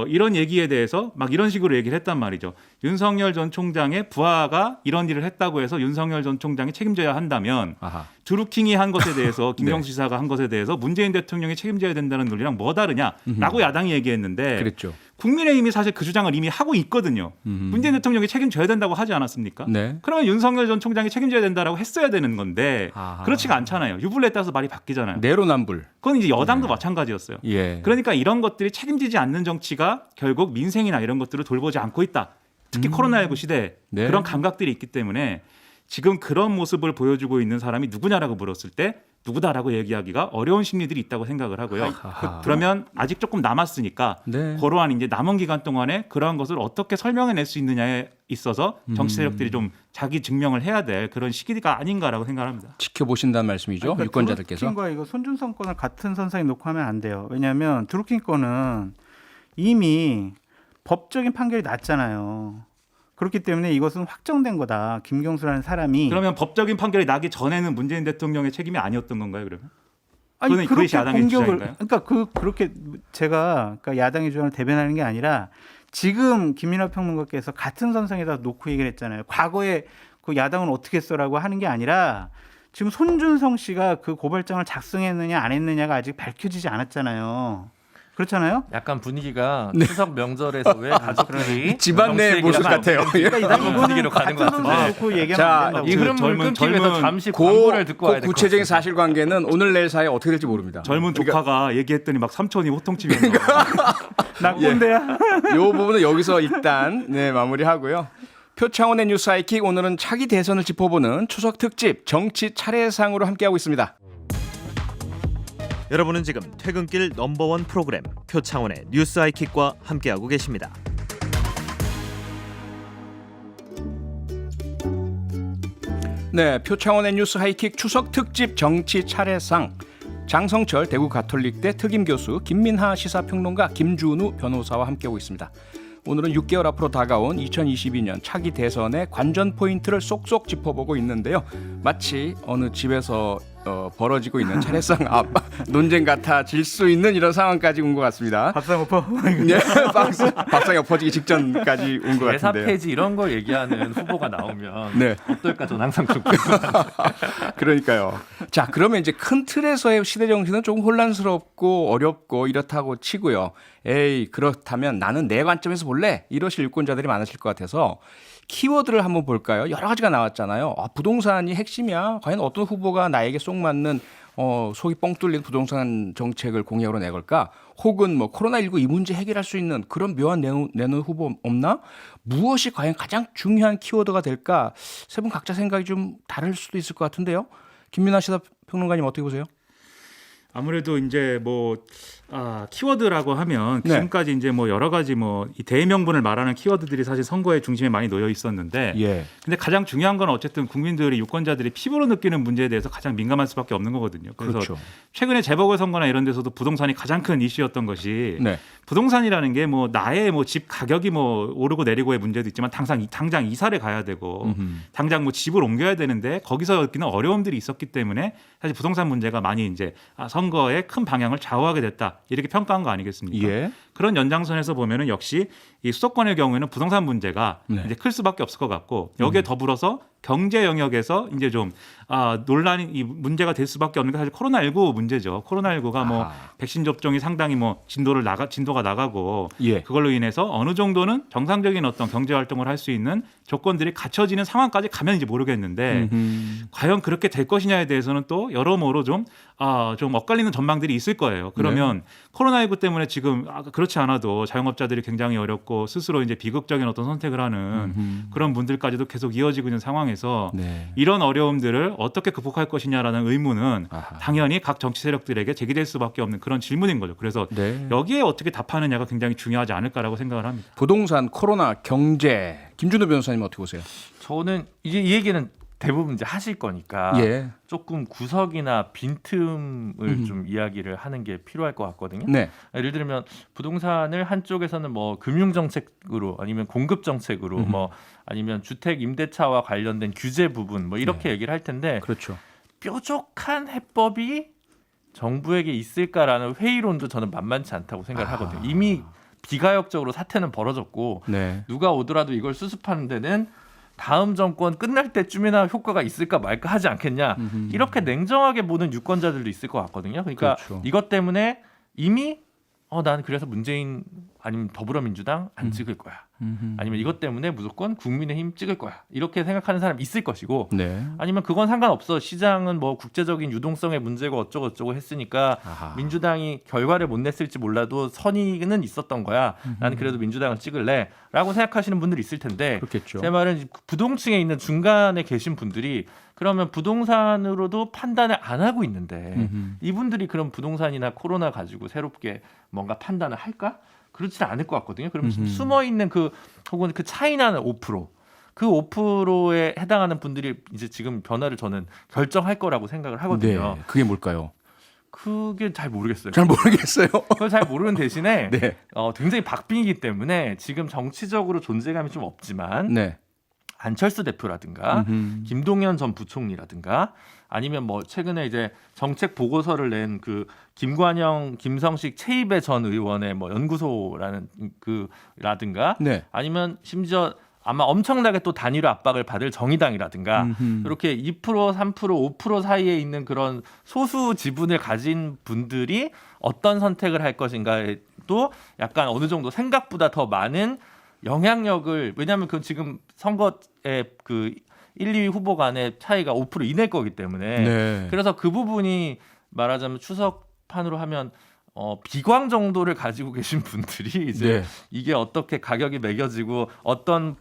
이런 얘기에 대해서 막 이런 식으로 얘기를 했단 말이죠. 윤석열 전 총장의 부하가 이런 일을 했다고 해서 윤석열 전 총장이 책임져야 한다면 아하. 드루킹이 한 것에 대해서 김경수 지사가 한 것에 대해서 문재인 대통령이 책임져야 된다는 논리랑 뭐 다르냐라고 야당이 얘기했는데 그랬죠. 국민의힘이 사실 그 주장을 이미 하고 있거든요. 문재인 대통령이 책임져야 된다고 하지 않았습니까? 네. 그러면 윤석열 전 총장이 책임져야 된다라고 했어야 되는 건데 아하. 그렇지가 않잖아요. 유불리에 따라서 말이 바뀌잖아요. 내로남불. 그건 이제 여당도 마찬가지였어요. 예. 그러니까 이런 것들이 책임지지 않는 정치가 결국 민생이나 이런 것들을 돌보지 않고 있다. 특히 코로나19 시대에 네. 그런 감각들이 있기 때문에 지금 그런 모습을 보여주고 있는 사람이 누구냐라고 물었을 때 누구다라고 얘기하기가 어려운 심리들이 있다고 생각을 하고요. 아하. 그러면 아직 조금 남았으니까 네. 그러한 이제 남은 기간 동안에 그러한 것을 어떻게 설명해낼 수 있느냐에 있어서 정치 세력들이 좀 자기 증명을 해야 될 그런 시기가 아닌가라고 생각합니다. 지켜보신다는 말씀이죠. 그러니까 유권자들께서. 드루킹과 이거 손준성 건을 같은 선상에 놓고 하면 안 돼요. 왜냐하면 드루킹 건은 이미 법적인 판결이 났잖아요. 그렇기 때문에 이것은 확정된 거다. 김경수라는 사람이. 그러면 법적인 판결이 나기 전에는 문재인 대통령의 책임이 아니었던 건가요, 그러면? 아니 그건 그렇게 그것이 야당의 공격을 주장인가요? 그러니까 그렇게 제가 그러니까 야당의 주장을 대변하는 게 아니라 지금 김민하 평론가께서 같은 선상에다 놓고 얘기를 했잖아요. 과거에 그 야당은 어떻게 했어라고 하는 게 아니라 지금 손준성 씨가 그 고발장을 작성했느냐 안 했느냐가 아직 밝혀지지 않았잖아요. 그렇잖아요? 약간 분위기가 추석 명절에서 왜 가족들이 집안 내 정치 모습 얘기를 같아요. 하는지 예. 그런 분위기로 가는 것 같은 선상에 같은데 놓고 얘기하면 자, 안 된다고. 이 흐름을 끊기 위해서 젊은 잠시 광고를 듣고 와야 될 것 구체적인 같습니다. 사실관계는 오늘 내일 사이에 어떻게 될지 모릅니다. 젊은 조카가 얘기했더니 막 삼촌이 호통치면서 낙본데야. 이 부분은 여기서 일단 마무리하고요. 표창원의 뉴스 하이킥 오늘은 차기 대선을 짚어보는 추석 특집 정치 차례상으로 함께하고 있습니다. 여러분은 지금 퇴근길 넘버원 프로그램 표창원의 뉴스 하이킥과 함께하고 계십니다. 네, 표창원의 뉴스 하이킥 추석 특집 정치 차례상 장성철 대구 가톨릭대 특임 교수 김민하 시사평론가 김준우 변호사와 함께하고 있습니다. 오늘은 6개월 앞으로 다가온 2022년 차기 대선의 관전 포인트를 쏙쏙 짚어보고 있는데요. 마치 어느 집에서 벌어지고 있는 차례상 앞 논쟁 같아질 수 있는 이런 상황까지 온 것 같습니다. 밥상 엎어. 네, 밥상이 엎어지기 직전까지 온 것 대사 같은데요. 폐지 이런 걸 얘기하는 후보가 나오면 네. 어떨까 저는 항상 좀 그러니까요. 자, 그러면 이제 큰 틀에서의 시대 정신은 조금 혼란스럽고 어렵고 이렇다고 치고요. 에이, 그렇다면 나는 내 관점에서 볼래? 이러실 유권자들이 많으실 것 같아서 키워드를 한번 볼까요? 여러 가지가 나왔잖아요. 부동산이 핵심이야. 과연 어떤 후보가 나에게 쏙 맞는 속이 뻥 뚫린 부동산 정책을 공약으로 내걸까? 혹은 뭐 코로나19 이 문제 해결할 수 있는 그런 묘한 내놓은 후보 없나? 무엇이 과연 가장 중요한 키워드가 될까? 세 분 각자 생각이 좀 다를 수도 있을 것 같은데요. 김민아 시사평론가님 어떻게 보세요? 아무래도 이제 키워드라고 하면 네. 지금까지 이제 여러 가지 이 대명분을 말하는 키워드들이 사실 선거의 중심에 많이 놓여 있었는데 예. 근데 가장 중요한 건 어쨌든 국민들이 유권자들이 피부로 느끼는 문제에 대해서 가장 민감할 수밖에 없는 거거든요. 그래서 그렇죠. 최근에 재보궐선거나 이런 데서도 부동산이 가장 큰 이슈였던 것이 네. 부동산이라는 게 나의 집 가격이 오르고 내리고의 문제도 있지만 당장 이사를 가야 되고 당장 집을 옮겨야 되는데 거기서 느끼는 어려움들이 있었기 때문에 사실 부동산 문제가 많이 이제 선거의 큰 방향을 좌우하게 됐다. 이렇게 평가한 거 아니겠습니까? 예. 그런 연장선에서 보면은 역시 이 수도권의 경우에는 부동산 문제가 네. 이제 클 수밖에 없을 것 같고 여기에 더불어서 경제 영역에서 이제 좀 논란이 이 문제가 될 수밖에 없는 게 사실 코로나19 문제죠. 코로나19가 백신 접종이 상당히 진도가 나가고 예. 그걸로 인해서 어느 정도는 정상적인 어떤 경제 활동을 할 수 있는 조건들이 갖춰지는 상황까지 가면 이제 모르겠는데 과연 그렇게 될 것이냐에 대해서는 또 여러모로 좀 엇갈리는 전망들이 있을 거예요. 그러면 코로나19 때문에 지금 그렇지 않아도 자영업자들이 굉장히 어렵고 스스로 이제 비극적인 어떤 선택을 하는 그런 분들까지도 계속 이어지고 있는 상황에서 네. 이런 어려움들을 어떻게 극복할 것이냐라는 의문은 아하. 당연히 각 정치 세력들에게 제기될 수밖에 없는 그런 질문인 거죠. 그래서 네. 여기에 어떻게 답하느냐가 굉장히 중요하지 않을까라고 생각을 합니다. 부동산, 코로나, 경제. 김준호 변호사님 어떻게 보세요? 저는 이제 이 얘기는 대부분 이제 하실 거니까 예. 조금 구석이나 빈틈을 좀 이야기를 하는 게 필요할 것 같거든요. 네. 예를 들면 부동산을 한쪽에서는 금융 정책으로 아니면 공급 정책으로 아니면 주택 임대차와 관련된 규제 부분 이렇게 얘기를 할 텐데 그렇죠. 뾰족한 해법이 정부에게 있을까라는 회의론도 저는 만만치 않다고 생각을 하거든요. 이미 비가역적으로 사태는 벌어졌고 네. 누가 오더라도 이걸 수습하는 데는 다음 정권 끝날 때쯤이나 효과가 있을까 말까 하지 않겠냐. 이렇게 냉정하게 보는 유권자들도 있을 것 같거든요. 그러니까 그렇죠. 이것 때문에 이미 난 그래서 문재인 아니면 더불어민주당 안 찍을 거야. 아니면 이것 때문에 무조건 국민의힘 찍을 거야. 이렇게 생각하는 사람 있을 것이고 네. 아니면 그건 상관없어. 시장은 국제적인 유동성의 문제고 어쩌고 했으니까 아하. 민주당이 결과를 못 냈을지 몰라도 선의는 있었던 거야. 나는 그래도 민주당을 찍을래. 라고 생각하시는 분들이 있을 텐데 그렇겠죠. 제 말은 부동층에 있는 중간에 계신 분들이 그러면 부동산으로도 판단을 안 하고 있는데 이분들이 그럼 부동산이나 코로나 가지고 새롭게 뭔가 판단을 할까? 그렇지는 않을 것 같거든요. 그러면 숨어 있는 혹은 그 차이 나는 5%, 그 5%에 해당하는 분들이 이제 지금 변화를 저는 결정할 거라고 생각을 하거든요. 네. 그게 뭘까요? 그게 잘 모르겠어요. 잘 모르겠어요. 그걸 잘 모르는 대신에 네. 굉장히 박빙이기 때문에 지금 정치적으로 존재감이 좀 없지만 네. 안철수 대표라든가 김동연 전 부총리라든가 아니면 최근에 이제 정책 보고서를 낸 김관영, 김성식, 최이배 전 의원의 연구소라는 라든가 네. 아니면 심지어 아마 엄청나게 또 단일화 압박을 받을 정의당이라든가 이렇게 2%, 3%, 5% 사이에 있는 그런 소수 지분을 가진 분들이 어떤 선택을 할 것인가에 또 약간 어느 정도 생각보다 더 많은 영향력을 왜냐하면 지금 선거에 1, 2위 후보 간의 차이가 5% 이내일 거기 때문에 네. 그래서 그 부분이 말하자면 추석판으로 하면 비광 정도를 가지고 계신 분들이 이제 네. 이게 어떻게 가격이 매겨지고 어떤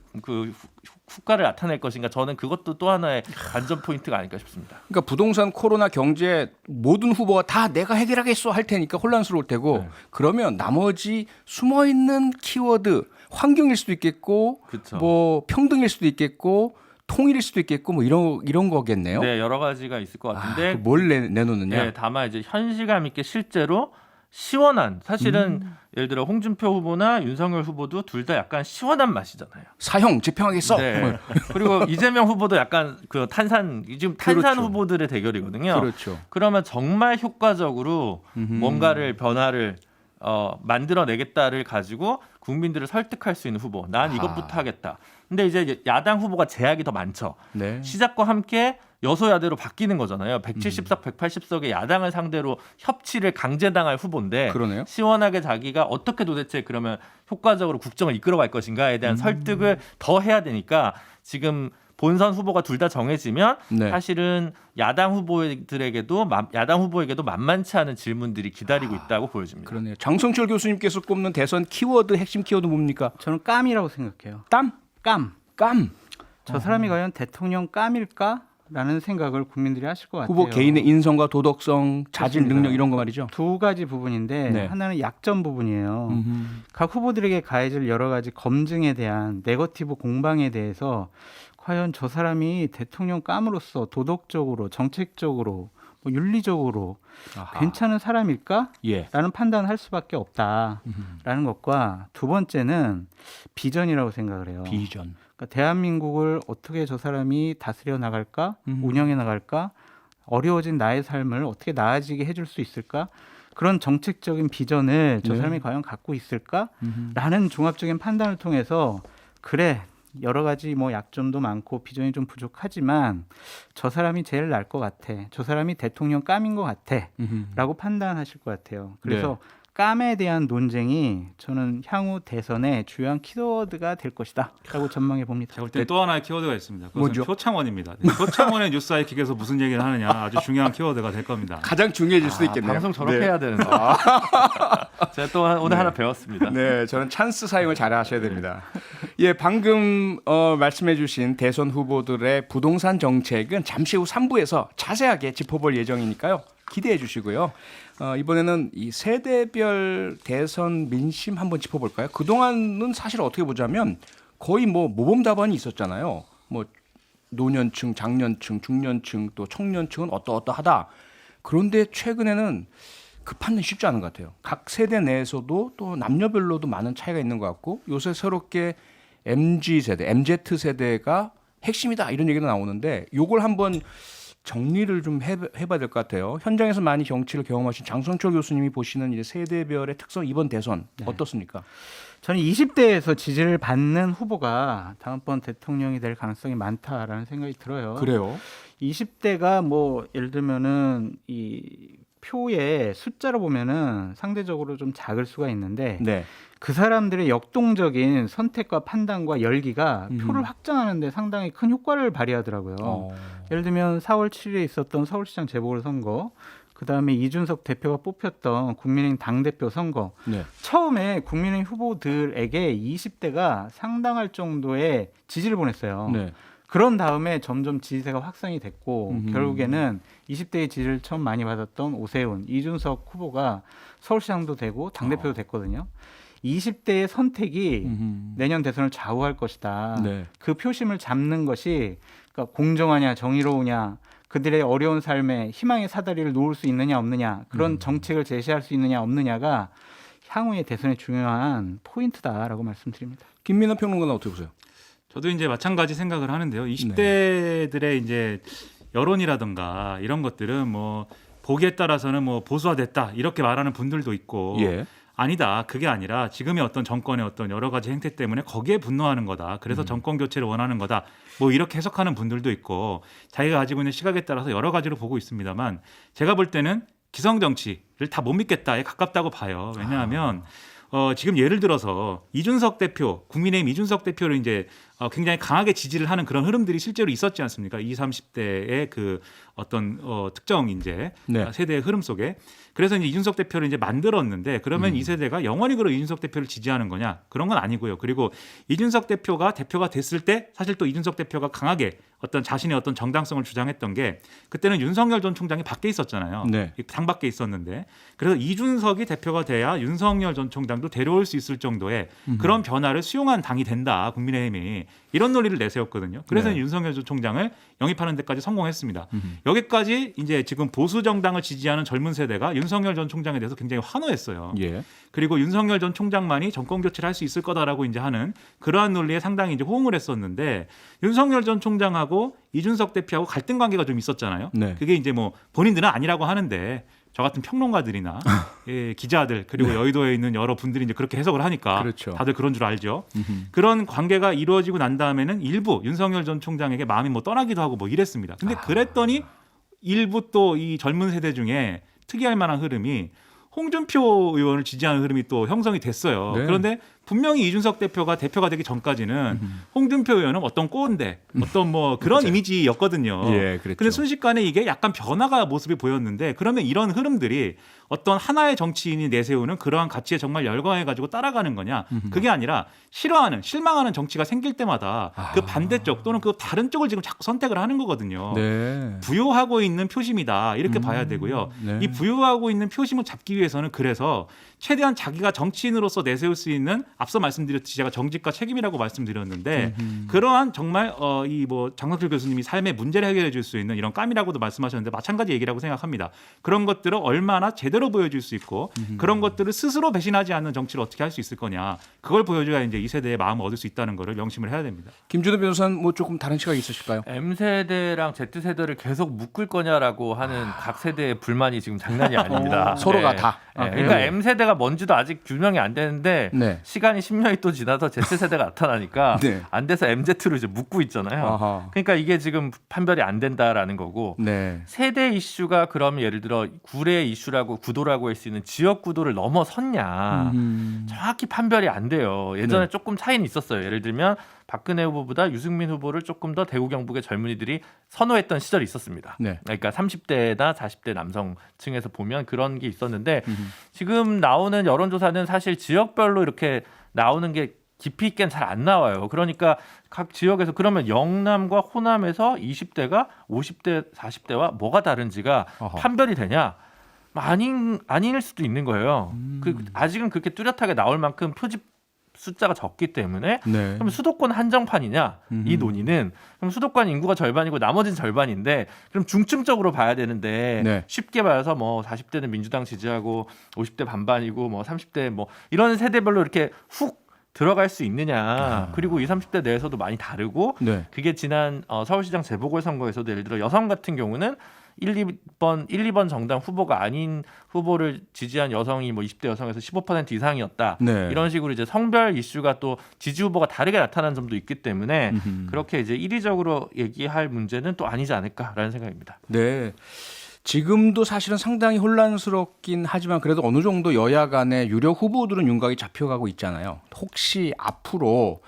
효과를 나타낼 것인가 저는 그것도 또 하나의 관전 포인트가 아닐까 싶습니다. 그러니까 부동산, 코로나, 경제 모든 후보가 다 내가 해결하겠어 할 테니까 혼란스러울 테고 네. 그러면 나머지 숨어 있는 키워드 환경일 수도 있겠고 그렇죠. 평등일 수도 있겠고 통일일 수도 있겠고 이런 거겠네요. 네, 여러 가지가 있을 것 같은데 뭘 내놓느냐? 네, 다만 이제 현실감 있게 실제로 시원한 사실은 예를 들어 홍준표 후보나 윤석열 후보도 둘 다 약간 시원한 맛이잖아요. 사형 집행하겠어. 네. 그리고 이재명 후보도 약간 그 지금 탄산 그렇죠. 후보들의 대결이거든요. 그렇죠. 그러면 정말 효과적으로 뭔가를 변화를 만들어내겠다를 가지고 국민들을 설득할 수 있는 후보. 난 이것부터 하겠다. 근데 이제 야당 후보가 제약이 더 많죠. 네. 시작과 함께 여소야대로 바뀌는 거잖아요. 170석, 180석의 야당을 상대로 협치를 강제당할 후보인데 그러네요. 시원하게 자기가 어떻게 도대체 그러면 효과적으로 국정을 이끌어갈 것인가에 대한 설득을 더 해야 되니까 지금 본선 후보가 둘 다 정해지면 네. 사실은 야당 후보에게도 만만치 않은 질문들이 기다리고 있다고 보여집니다. 그러네요. 장성철 교수님께서 꼽는 대선 키워드 핵심 키워드 뭡니까? 저는 깜이라고 생각해요. 땀? 깜. 저 어. 사람이 과연 대통령 깜일까라는 생각을 국민들이 하실 것 같아요. 후보 개인의 인성과 도덕성, 자질, 그렇습니다. 능력 이런 거 말이죠. 두 가지 부분인데 네. 하나는 약점 부분이에요. 음흠. 각 후보들에게 가해질 여러 가지 검증에 대한 네거티브 공방에 대해서 과연 저 사람이 대통령 깜으로서 도덕적으로, 정책적으로, 뭐 윤리적으로 아하. 괜찮은 사람일까? 예. 라는 판단을 할 수밖에 없다라는 것과 두 번째는 비전이라고 생각을 해요. 비전. 그러니까 대한민국을 어떻게 저 사람이 다스려 나갈까, 음. 운영해 나갈까, 어려워진 나의 삶을 어떻게 나아지게 해줄 수 있을까, 그런 정책적인 비전을 저 네. 사람이 과연 갖고 음흠. 있을까라는 종합적인 판단을 통해서 그래 여러 가지 뭐 약점도 많고 비전이 좀 부족하지만 저 사람이 제일 나을 것 같아, 저 사람이 대통령 깜인 것 같아라고 판단하실 것 같아요. 그래서 네. 깜에 대한 논쟁이 저는 향후 대선의 주요한 키워드가 될 것이다라고 전망해 봅니다. 제가 볼 때 또 하나의 키워드가 있습니다. 그것은 뭐죠? 표창원입니다. 네, 표창원의 뉴스 아이킥에서 무슨 얘기를 하느냐 아주 중요한 키워드가 될 겁니다. 가장 중요해질 수도 있겠네요. 방송 저렇게 네. 해야 되는데. 제가 또 오늘 하나 배웠습니다. 네, 저는 찬스 사용을 잘 하셔야 됩니다. 예, 방금 말씀해주신 대선 후보들의 부동산 정책은 잠시 후 3부에서 자세하게 짚어볼 예정이니까요. 기대해 주시고요. 이번에는 이 세대별 대선 민심 한번 짚어볼까요? 그동안은 사실 어떻게 보자면 거의 뭐 모범 답안이 있었잖아요. 뭐 노년층, 장년층, 중년층, 또 청년층은 어떠어떠하다. 그런데 최근에는 그 판단 쉽지 않은 것 같아요. 각 세대 내에서도 또 남녀별로도 많은 차이가 있는 것 같고 요새 새롭게 MZ 세대, MZ 세대가 핵심이다 이런 얘기도 나오는데 요걸 한번 정리를 좀 해봐야 될 것 같아요. 현장에서 많이 정치를 경험하신 장성철 교수님이 보시는 이제 세대별의 특성 이번 대선 어떻습니까? 저는 20대에서 지지를 받는 후보가 다음번 대통령이 될 가능성이 많다라는 생각이 들어요. 그래요. 20대가 뭐 예를 들면은 이 표의 숫자로 보면은 상대적으로 좀 작을 수가 있는데 네. 그 사람들의 역동적인 선택과 판단과 열기가 표를 확장하는 데 상당히 큰 효과를 발휘하더라고요. 예를 들면 4월 7일에 있었던 서울시장 재보궐선거, 그다음에 이준석 대표가 뽑혔던 국민의힘 당대표 선거. 네. 처음에 국민의힘 후보들에게 20대가 상당할 정도의 지지를 보냈어요. 네. 그런 다음에 점점 지지세가 확산이 됐고 결국에는 20대의 지지를 처음 많이 받았던 오세훈, 이준석 후보가 서울시장도 되고 당대표도 됐거든요. 20대의 선택이 내년 대선을 좌우할 것이다. 네. 그 표심을 잡는 것이 그러니까 공정하냐 정의로우냐 그들의 어려운 삶에 희망의 사다리를 놓을 수 있느냐 없느냐 그런 정책을 제시할 수 있느냐 없느냐가 향후의 대선의 중요한 포인트다라고 말씀드립니다. 김민하 평론가는 어떻게 보세요? 저도 이제 마찬가지 생각을 하는데요. 20대들의 이제 여론이라든가 이런 것들은 뭐 보기에 따라서는 뭐 보수화됐다 이렇게 말하는 분들도 있고 예. 아니다. 그게 아니라 지금의 어떤 정권의 어떤 여러 가지 행태 때문에 거기에 분노하는 거다. 그래서 정권 교체를 원하는 거다. 뭐 이렇게 해석하는 분들도 있고 자기가 가지고 있는 시각에 따라서 여러 가지로 보고 있습니다만 제가 볼 때는 기성 정치를 다 못 믿겠다에 가깝다고 봐요. 왜냐하면 지금 예를 들어서 이준석 대표, 국민의힘 이준석 대표를 이제 굉장히 강하게 지지를 하는 그런 흐름들이 실제로 있었지 않습니까? 20, 30대의 그 어떤 특정 이제 네. 세대의 흐름 속에. 그래서 이제 이준석 대표를 이제 만들었는데 그러면 이 세대가 영원히 그런 이준석 대표를 지지하는 거냐? 그런 건 아니고요. 그리고 이준석 대표가 됐을 때 사실 또 이준석 대표가 강하게 어떤 자신의 어떤 정당성을 주장했던 게 그때는 윤석열 전 총장이 밖에 있었잖아요. 네. 당 밖에 있었는데 그래서 이준석이 대표가 돼야 윤석열 전 총장도 데려올 수 있을 정도의 그런 변화를 수용한 당이 된다. 국민의힘이. 이런 논리를 내세웠거든요. 그래서 네. 윤석열 전 총장을 영입하는 데까지 성공했습니다. 여기까지 이제 지금 보수 정당을 지지하는 젊은 세대가 윤석열 전 총장에 대해서 굉장히 환호했어요. 예. 그리고 윤석열 전 총장만이 정권 교체를 할 수 있을 거다라고 이제 하는 그러한 논리에 상당히 이제 호응을 했었는데 윤석열 전 총장하고 이준석 대표하고 갈등 관계가 좀 있었잖아요. 네. 그게 이제 뭐 본인들은 아니라고 하는데 저 같은 평론가들이나 예, 기자들 그리고 여의도에 있는 여러 분들이 이제 그렇게 해석을 하니까 그렇죠. 다들 그런 줄 알죠. 그런 관계가 이루어지고 난 다음에는 일부 윤석열 전 총장에게 마음이 뭐 떠나기도 하고 뭐 이랬습니다. 근데 그랬더니 일부 또 이 젊은 세대 중에 특이할 만한 흐름이 홍준표 의원을 지지하는 흐름이 또 형성이 됐어요. 네. 그런데 분명히 이준석 대표가 되기 전까지는 홍준표 의원은 어떤 꼰대, 어떤 뭐 그런 그렇죠. 이미지였거든요. 예, 그랬죠. 근데 순식간에 이게 약간 변화가 모습이 보였는데 그러면 이런 흐름들이 어떤 하나의 정치인이 내세우는 그러한 가치에 정말 열광해가지고 따라가는 거냐? 그게 아니라 싫어하는, 실망하는 정치가 생길 때마다 그 반대쪽 또는 그 다른 쪽을 지금 자꾸 선택을 하는 거거든요. 네. 부여하고 있는 표심이다 이렇게 봐야 되고요. 네. 이 부여하고 있는 표심을 잡기 위해서는 그래서 최대한 자기가 정치인으로서 내세울 수 있는 앞서 말씀드렸듯이 제가 정직과 책임이라고 말씀드렸는데 그러한 정말 이 뭐 장성철 교수님이 삶의 문제를 해결해 줄 수 있는 이런 깜이라고도 말씀하셨는데 마찬가지 얘기라고 생각합니다. 그런 것들을 얼마나 제대로 보여줄 수 있고 그런 것들을 스스로 배신하지 않는 정치를 어떻게 할 수 있을 거냐 그걸 보여줘야 이제 이 세대의 마음을 얻을 수 있다는 거를 명심을 해야 됩니다. 김준호 변호사는 뭐 조금 다른 시각이 있으실까요? M세대랑 Z세대를 계속 묶을 거냐라고 하는 각 세대의 불만이 지금 장난이 아닙니다. 서로가 다. 그러니까 그래요? M세대가 뭔지도 아직 규명이 안 되는데 네. 시간이 10년이 또 지나서 Z세대가 나타나니까 네. 안 돼서 MZ로 이제 묶고 있잖아요. 아하. 그러니까 이게 지금 판별이 안 된다라는 거고 네. 세대 이슈가 그러면 예를 들어 구례 이슈라고 구도라고 할 수 있는 지역 구도를 넘어섰냐 정확히 판별이 안 돼요. 예전에 네. 조금 차이는 있었어요. 예를 들면 박근혜 후보보다 유승민 후보를 조금 더 대구 경북의 젊은이들이 선호했던 시절이 있었습니다. 네. 그러니까 30대나 40대 남성층에서 보면 그런 게 있었는데 지금 나오는 여론조사는 사실 지역별로 이렇게 나오는 게 깊이 있게는 잘 안 나와요. 그러니까 각 지역에서 그러면 영남과 호남에서 20대가 50대, 40대와 뭐가 다른지가 아하. 판별이 되냐? 아닐 수도 있는 거예요. 아직은 그렇게 뚜렷하게 나올 만큼 표집 숫자가 적기 때문에 네. 그럼 수도권 한정판이냐 이 논의는 그럼 수도권 인구가 절반이고 나머지는 절반인데 그럼 중증적으로 봐야 되는데 네. 쉽게 봐서 뭐 40대는 민주당 지지하고 50대 반반이고 뭐 30대 뭐 이런 세대별로 이렇게 훅 들어갈 수 있느냐. 그리고 20, 30대 내에서도 많이 다르고 네. 그게 지난 서울시장 재보궐선거에서도 예를 들어 여성 같은 경우는 1, 2번 정당 후보가 아닌 후보를 지지한 여성이 뭐 20대 여성에서 15% 이상이었다. 네. 이런 식으로 이제 성별 이슈가 또 지지 후보가 다르게 나타나는 점도 있기 때문에 그렇게 이제 이리적으로 얘기할 문제는 또 아니지 않을까라는 생각입니다. 네. 지금도 사실은 상당히 혼란스럽긴 하지만 그래도 어느 정도 여야 간의 유력 후보들은 윤곽이 잡혀가고 있잖아요. 혹시 앞으로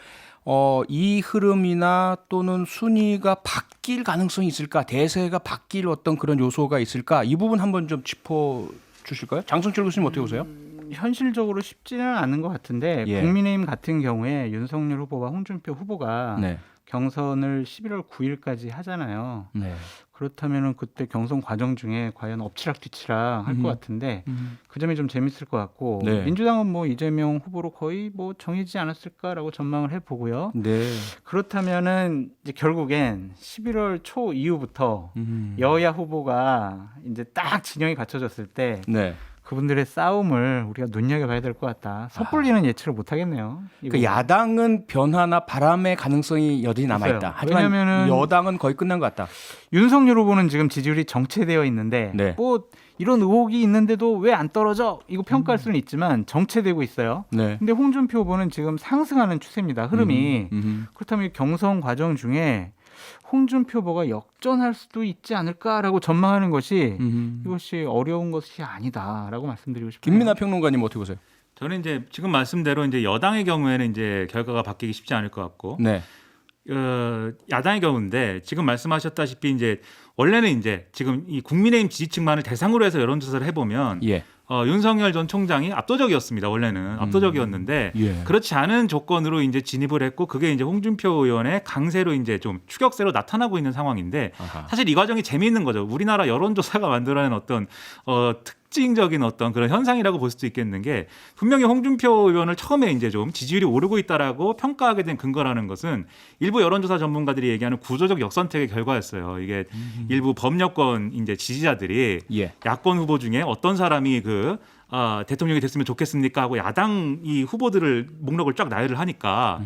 이 흐름이나 또는 순위가 바뀔 가능성이 있을까? 대세가 바뀔 어떤 그런 요소가 있을까? 이 부분 한번 좀 짚어 주실까요? 장성철 교수님 어떻게 보세요? 현실적으로 쉽지는 않은 것 같은데 예. 국민의힘 같은 경우에 윤석열 후보와 홍준표 후보가 네. 경선을 11월 9일까지 하잖아요. 네. 그렇다면은 그때 경선 과정 중에 과연 엎치락뒤치락 할 것 같은데 그 점이 좀 재밌을 것 같고 네. 민주당은 뭐 이재명 후보로 거의 뭐 정해지지 않았을까라고 전망을 해보고요. 네. 그렇다면은 이제 결국엔 11월 초 이후부터 여야 후보가 이제 딱 진영이 갖춰졌을 때 네. 그분들의 싸움을 우리가 눈여겨봐야 될 것 같다. 섣불리는 예측을 못하겠네요. 그 야당은 변화나 바람의 가능성이 여전히 남아있다. 있어요. 하지만 왜냐면은 여당은 거의 끝난 것 같다. 윤석열 후보는 지금 지지율이 정체되어 있는데 네. 뭐 이런 의혹이 있는데도 왜 안 떨어져? 이거 평가할 수는 있지만 정체되고 있어요. 네. 근데 홍준표 후보는 지금 상승하는 추세입니다. 흐름이. 그렇다면 경선 과정 중에 홍준표 후보가 역전할 수도 있지 않을까라고 전망하는 것이 이것이 어려운 것이 아니다라고 말씀드리고 싶습니다. 김민하 평론가님 어떻게 보세요? 저는 이제 지금 말씀대로 이제 여당의 경우에는 이제 결과가 바뀌기 쉽지 않을 것 같고 네. 야당의 경우인데 지금 말씀하셨다시피 이제 원래는 이제 지금 이 국민의힘 지지층만을 대상으로 해서 여론조사를 해보면 예. 윤석열 전 총장이 압도적이었습니다. 원래는 압도적이었는데 예. 그렇지 않은 조건으로 이제 진입을 했고 그게 이제 홍준표 의원의 강세로 이제 좀 추격세로 나타나고 있는 상황인데 아하. 사실 이 과정이 재미있는 거죠. 우리나라 여론조사가 만들어낸 어떤 특징적인 어떤 그런 현상이라고 볼 수도 있겠는 게 분명히 홍준표 의원을 처음에 이제 좀 지지율이 오르고 있다라고 평가하게 된 근거라는 것은 일부 여론조사 전문가들이 얘기하는 구조적 역선택의 결과였어요. 이게 일부 범여권 이제 지지자들이 예. 야권 후보 중에 어떤 사람이 대통령이 됐으면 좋겠습니까 하고 야당 이 후보들을 목록을 쫙 나열을 하니까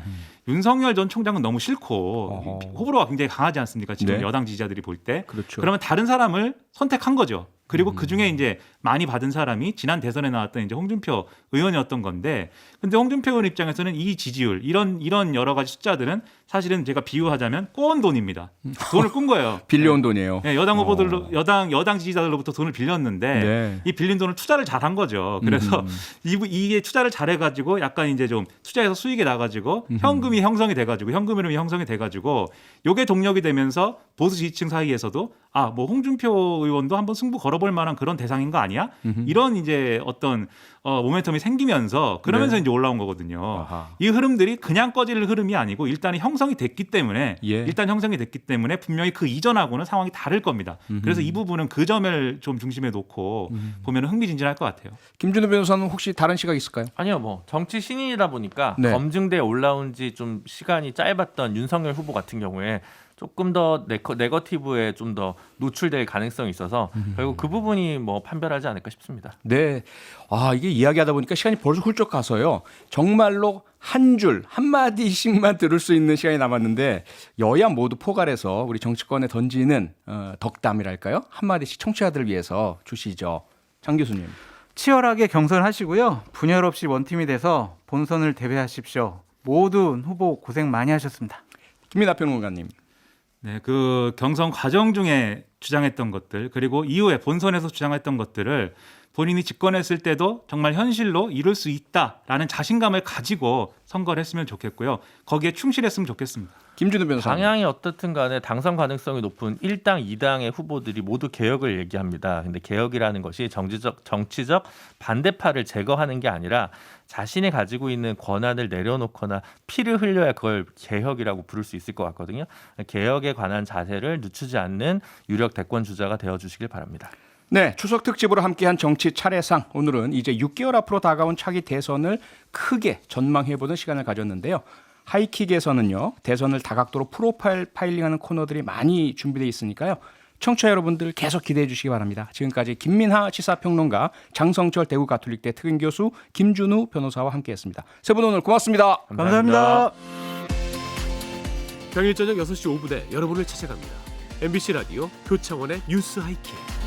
윤석열 전 총장은 너무 싫고 호불호가 굉장히 강하지 않습니까? 지금 네. 여당 지지자들이 볼 때. 그렇죠. 그러면 다른 사람을 선택한 거죠. 그리고 그 중에 이제 많이 받은 사람이 지난 대선에 나왔던 이제 홍준표 의원이었던 건데, 근데 홍준표 의원 입장에서는 이 지지율 이런 여러 가지 숫자들은 사실은 제가 비유하자면 꿔온 돈입니다. 돈을 꾼 거예요. 빌려온 돈이에요. 네, 여당 후보들로 여당 지지자들로부터 돈을 빌렸는데 네. 이 빌린 돈을 투자를 잘한 거죠. 그래서 이게 투자를 잘해가지고 약간 이제 좀 투자해서 수익이 나가지고 현금이 형성이 돼가지고 현금 흐름이 형성이 돼가지고 요게 동력이 되면서 보수 지지층 사이에서도 뭐 홍준표 의원도 한번 승부 걸어볼 만한 그런 대상인 거 아니야? 이런 이제 어떤 모멘텀이 생기면서 그러면서 네. 이제 올라온 거거든요. 아하. 이 흐름들이 그냥 꺼질 흐름이 아니고 일단은 형성이 됐기 때문에 분명히 그 이전하고는 상황이 다를 겁니다. 그래서 이 부분은 그 점을 좀 중심에 놓고 보면 흥미진진할 것 같아요. 김준우 변호사는 혹시 다른 시각 있을까요? 아니요, 뭐 정치 신인이다 보니까 네. 검증대에 올라온 지 좀 시간이 짧았던 윤석열 후보 같은 경우에 조금 더 네거티브에 좀 더 노출될 가능성이 있어서 결국 그 부분이 뭐 판별하지 않을까 싶습니다. 네. 이게 이야기하다 보니까 시간이 벌써 훌쩍 가서요. 정말로 한 줄, 한마디씩만 들을 수 있는 시간이 남았는데 여야 모두 포괄해서 우리 정치권에 던지는 덕담이랄까요? 한마디씩 청취자들을 위해서 주시죠. 장 교수님. 치열하게 경선하시고요. 분열 없이 원팀이 돼서 본선을 대회하십시오. 모든 후보 고생 많이 하셨습니다. 김민하 평론가님. 네, 그 경선 과정 중에 주장했던 것들 그리고 이후에 본선에서 주장했던 것들을 본인이 집권했을 때도 정말 현실로 이룰 수 있다라는 자신감을 가지고 선거를 했으면 좋겠고요. 거기에 충실했으면 좋겠습니다. 김준우 변호사님. 방향이 어떻든 간에 당선 가능성이 높은 1당, 2당의 후보들이 모두 개혁을 얘기합니다. 근데 개혁이라는 것이 정치적 반대파를 제거하는 게 아니라 자신이 가지고 있는 권한을 내려놓거나 피를 흘려야 그걸 개혁이라고 부를 수 있을 것 같거든요. 개혁에 관한 자세를 늦추지 않는 유력 대권 주자가 되어주시길 바랍니다. 네, 추석 특집으로 함께한 정치 차례상. 오늘은 이제 6개월 앞으로 다가온 차기 대선을 크게 전망해보는 시간을 가졌는데요. 하이킥에서는요, 대선을 다각도로 프로파일링하는 코너들이 많이 준비되어 있으니까요. 청취자 여러분들 계속 기대해 주시기 바랍니다. 지금까지 김민하 시사평론가, 장성철 대구 가톨릭대 특임교수, 김준우 변호사와 함께했습니다. 세 분 오늘 고맙습니다. 감사합니다. 평일 저녁 6시 5분에 여러분을 찾아갑니다. MBC 라디오 표창원의 뉴스 하이킥.